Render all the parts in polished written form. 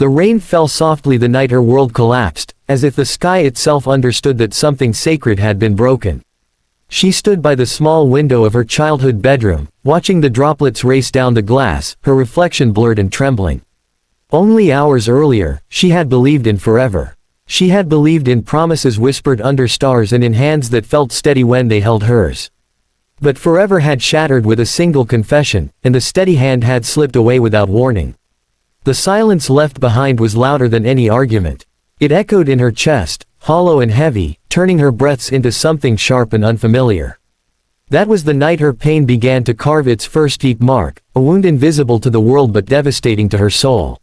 The rain fell softly the night her world collapsed, as if the sky itself understood that something sacred had been broken. She stood by the small window of her childhood bedroom, watching the droplets race down the glass, her reflection blurred and trembling. Only hours earlier, she had believed in forever. She had believed in promises whispered under stars and in hands that felt steady when they held hers. But forever had shattered with a single confession, and the steady hand had slipped away without warning. The silence left behind was louder than any argument. It echoed in her chest, hollow and heavy, turning her breaths into something sharp and unfamiliar. That was the night her pain began to carve its first deep mark, a wound invisible to the world but devastating to her soul.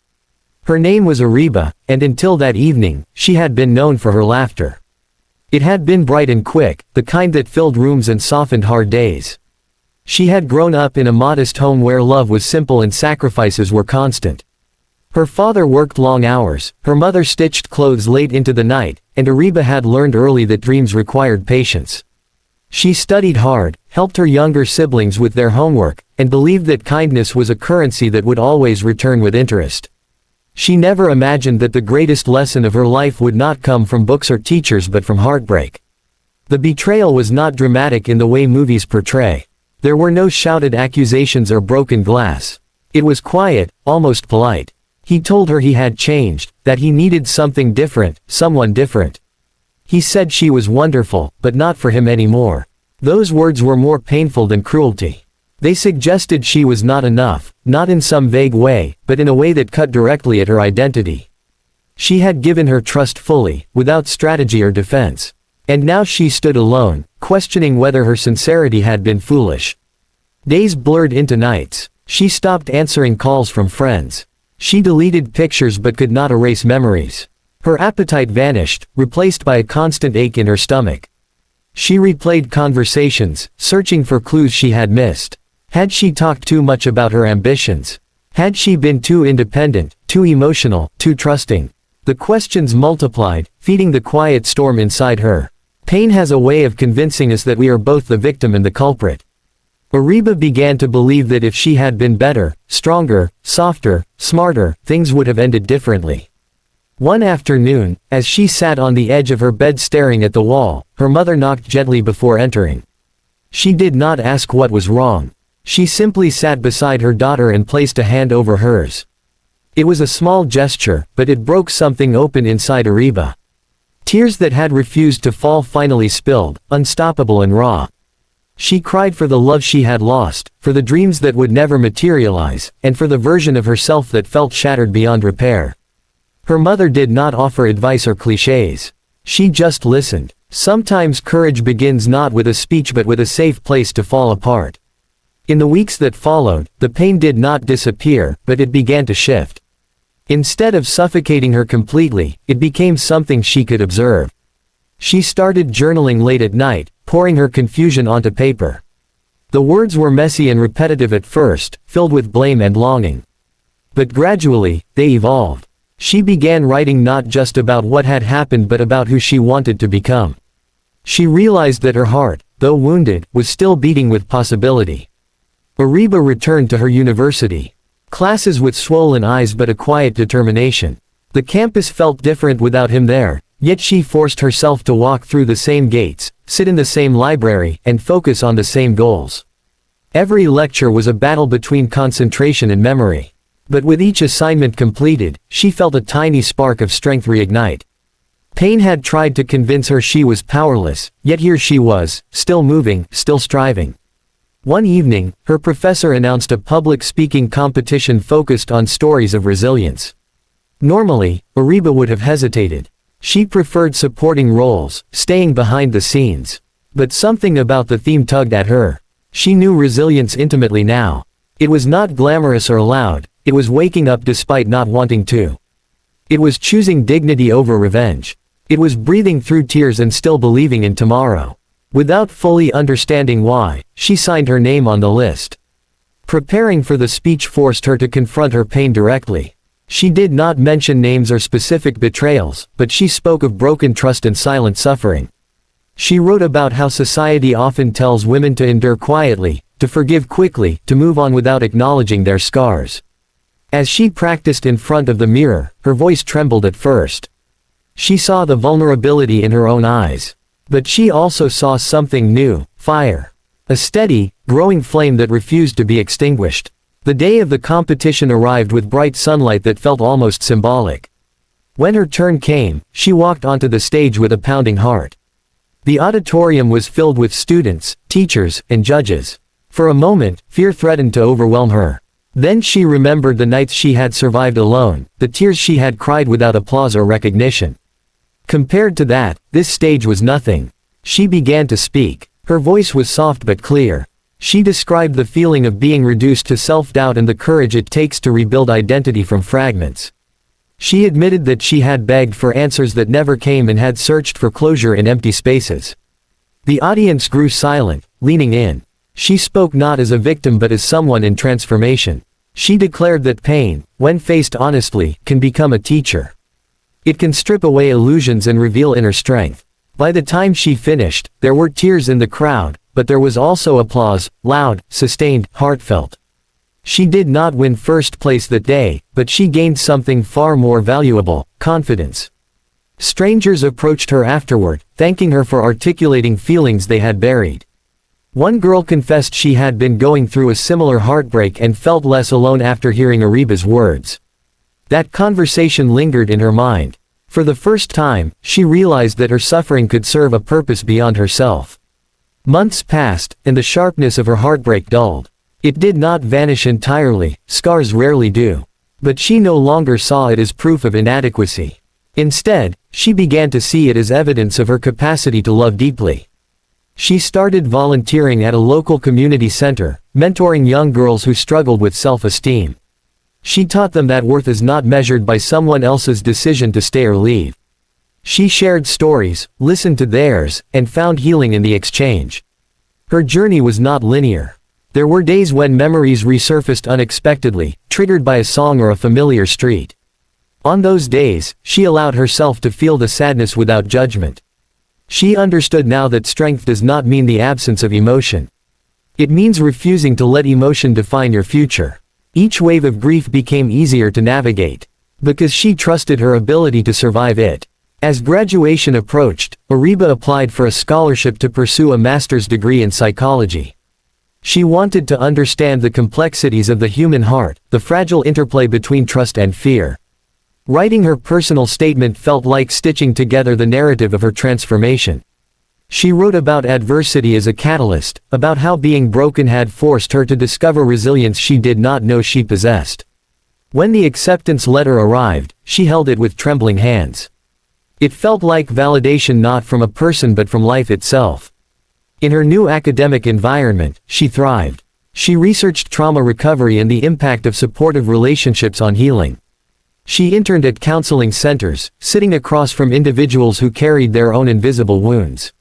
Her name was Ariba, and until that evening, she had been known for her laughter. It had been bright and quick, the kind that filled rooms and softened hard days. She had grown up in a modest home where love was simple and sacrifices were constant. Her father worked long hours, her mother stitched clothes late into the night, and Ariba had learned early that dreams required patience. She studied hard, helped her younger siblings with their homework, and believed that kindness was a currency that would always return with interest. She never imagined that the greatest lesson of her life would not come from books or teachers but from heartbreak. The betrayal was not dramatic in the way movies portray. There were no shouted accusations or broken glass. It was quiet, almost polite. He told her he had changed, that he needed something different, someone different. He said she was wonderful, but not for him anymore. Those words were more painful than cruelty. They suggested she was not enough, not in some vague way, but in a way that cut directly at her identity. She had given her trust fully, without strategy or defense. And now she stood alone, questioning whether her sincerity had been foolish. Days blurred into nights. She stopped answering calls from friends. She deleted pictures but could not erase memories. Her appetite vanished, replaced by a constant ache in her stomach. She replayed conversations, searching for clues she had missed. Had she talked too much about her ambitions? Had she been too independent, too emotional, too trusting? The questions multiplied, feeding the quiet storm inside her. Pain has a way of convincing us that we are both the victim and the culprit. Ariba began to believe that if she had been better, stronger, softer, smarter, things would have ended differently. One afternoon, as she sat on the edge of her bed staring at the wall, her mother knocked gently before entering. She did not ask what was wrong. She simply sat beside her daughter and placed a hand over hers. It was a small gesture, but it broke something open inside Ariba. Tears that had refused to fall finally spilled, unstoppable and raw. She cried for the love she had lost, for the dreams that would never materialize, and for the version of herself that felt shattered beyond repair. Her mother did not offer advice or clichés. She just listened. Sometimes courage begins not with a speech but with a safe place to fall apart. In the weeks that followed, the pain did not disappear, but it began to shift. Instead of suffocating her completely, it became something she could observe. She started journaling late at night, pouring her confusion onto paper. The words were messy and repetitive at first, filled with blame and longing. But gradually, they evolved. She began writing not just about what had happened but about who she wanted to become. She realized that her heart, though wounded, was still beating with possibility. Ariba returned to her university. Classes with swollen eyes but a quiet determination. The campus felt different without him there, yet she forced herself to walk through the same gates, sit in the same library, and focus on the same goals. Every lecture was a battle between concentration and memory. But with each assignment completed, she felt a tiny spark of strength reignite. Pain had tried to convince her she was powerless, yet here she was, still moving, still striving. One evening, her professor announced a public speaking competition focused on stories of resilience. Normally, Ariba would have hesitated. She preferred supporting roles, staying behind the scenes. But something about the theme tugged at her. She knew resilience intimately now. It was not glamorous or loud, it was waking up despite not wanting to. It was choosing dignity over revenge. It was breathing through tears and still believing in tomorrow. Without fully understanding why, she signed her name on the list. Preparing for the speech forced her to confront her pain directly. She did not mention names or specific betrayals, but she spoke of broken trust and silent suffering. She wrote about how society often tells women to endure quietly, to forgive quickly, to move on without acknowledging their scars. As she practiced in front of the mirror, her voice trembled at first. She saw the vulnerability in her own eyes. But she also saw something new, fire. A steady, growing flame that refused to be extinguished. The day of the competition arrived with bright sunlight that felt almost symbolic. When her turn came, she walked onto the stage with a pounding heart. The auditorium was filled with students, teachers, and judges. For a moment, fear threatened to overwhelm her. Then she remembered the nights she had survived alone, the tears she had cried without applause or recognition. Compared to that, this stage was nothing. She began to speak. Her voice was soft but clear. She described the feeling of being reduced to self-doubt and the courage it takes to rebuild identity from fragments. She admitted that she had begged for answers that never came and had searched for closure in empty spaces. The audience grew silent, leaning in. She spoke not as a victim but as someone in transformation. She declared that pain, when faced honestly, can become a teacher. It can strip away illusions and reveal inner strength. By the time she finished, there were tears in the crowd, but there was also applause, loud, sustained, heartfelt. She did not win first place that day, but she gained something far more valuable: confidence. Strangers approached her afterward, thanking her for articulating feelings they had buried. One girl confessed she had been going through a similar heartbreak and felt less alone after hearing Ariba's words. That conversation lingered in her mind. For the first time, she realized that her suffering could serve a purpose beyond herself. Months passed, and the sharpness of her heartbreak dulled. It did not vanish entirely, scars rarely do. But she no longer saw it as proof of inadequacy. Instead, she began to see it as evidence of her capacity to love deeply. She started volunteering at a local community center, mentoring young girls who struggled with self-esteem. She taught them that worth is not measured by someone else's decision to stay or leave. She shared stories, listened to theirs, and found healing in the exchange. Her journey was not linear. There were days when memories resurfaced unexpectedly, triggered by a song or a familiar street. On those days, she allowed herself to feel the sadness without judgment. She understood now that strength does not mean the absence of emotion. It means refusing to let emotion define your future. Each wave of grief became easier to navigate, because she trusted her ability to survive it. As graduation approached, Ariba applied for a scholarship to pursue a master's degree in psychology. She wanted to understand the complexities of the human heart, the fragile interplay between trust and fear. Writing her personal statement felt like stitching together the narrative of her transformation. She wrote about adversity as a catalyst, about how being broken had forced her to discover resilience she did not know she possessed. When the acceptance letter arrived, she held it with trembling hands. It felt like validation not from a person but from life itself. In her new academic environment, she thrived. She researched trauma recovery and the impact of supportive relationships on healing. She interned at counseling centers, sitting across from individuals who carried their own invisible wounds.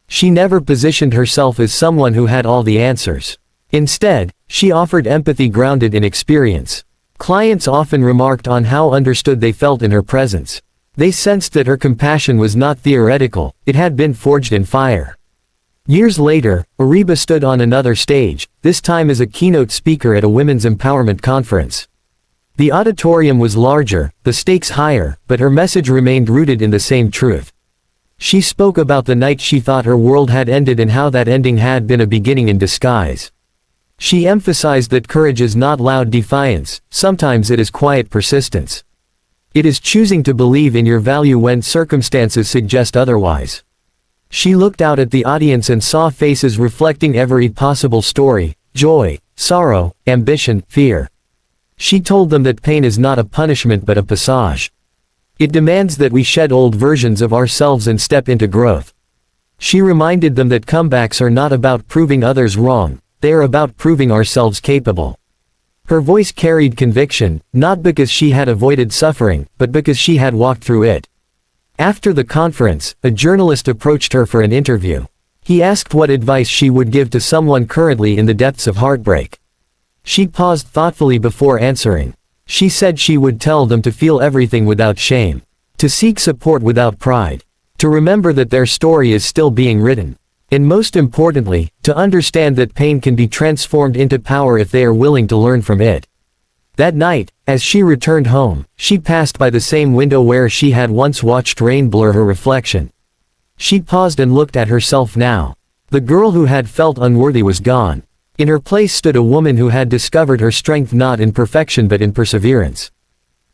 She never positioned herself as someone who had all the answers. Instead, she offered empathy grounded in experience. Clients often remarked on how understood they felt in her presence. They sensed that her compassion was not theoretical, it had been forged in fire. Years later, Ariba stood on another stage, this time as a keynote speaker at a women's empowerment conference. The auditorium was larger, the stakes higher, but her message remained rooted in the same truth. She spoke about the night she thought her world had ended and how that ending had been a beginning in disguise. She emphasized that courage is not loud defiance, sometimes it is quiet persistence. It is choosing to believe in your value when circumstances suggest otherwise. She looked out at the audience and saw faces reflecting every possible story: joy, sorrow, ambition, fear. She told them that pain is not a punishment but a passage. It demands that we shed old versions of ourselves and step into growth. She reminded them that comebacks are not about proving others wrong, they are about proving ourselves capable. Her voice carried conviction, not because she had avoided suffering, but because she had walked through it. After the conference, a journalist approached her for an interview. He asked what advice she would give to someone currently in the depths of heartbreak. She paused thoughtfully before answering. She said she would tell them to feel everything without shame, to seek support without pride, to remember that their story is still being written, and most importantly, to understand that pain can be transformed into power if they are willing to learn from it. That night, as she returned home, she passed by the same window where she had once watched rain blur her reflection. She paused and looked at herself now. The girl who had felt unworthy was gone. In her place stood a woman who had discovered her strength not in perfection but in perseverance.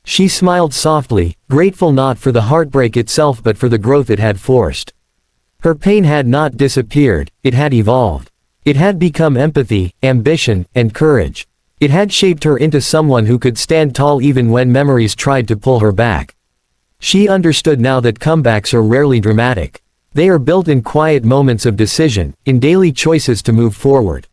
She smiled softly, grateful not for the heartbreak itself but for the growth it had forced. Her pain had not disappeared, it had evolved. It had become empathy, ambition, and courage. It had shaped her into someone who could stand tall even when memories tried to pull her back. She understood now that comebacks are rarely dramatic. They are built in quiet moments of decision, in daily choices to move forward.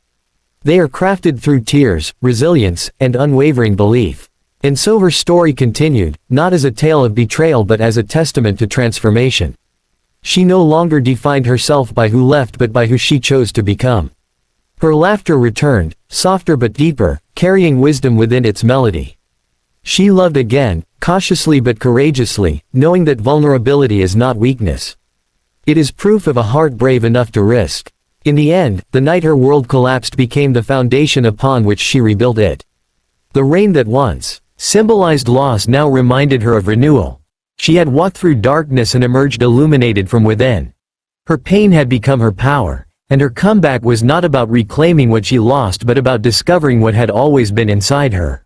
They are crafted through tears, resilience, and unwavering belief. And so her story continued, not as a tale of betrayal but as a testament to transformation. She no longer defined herself by who left but by who she chose to become. Her laughter returned, softer but deeper, carrying wisdom within its melody. She loved again, cautiously but courageously, knowing that vulnerability is not weakness. It is proof of a heart brave enough to risk. In the end, the night her world collapsed became the foundation upon which she rebuilt it. The rain that once symbolized loss now reminded her of renewal. She had walked through darkness and emerged illuminated from within. Her pain had become her power, and her comeback was not about reclaiming what she lost but about discovering what had always been inside her.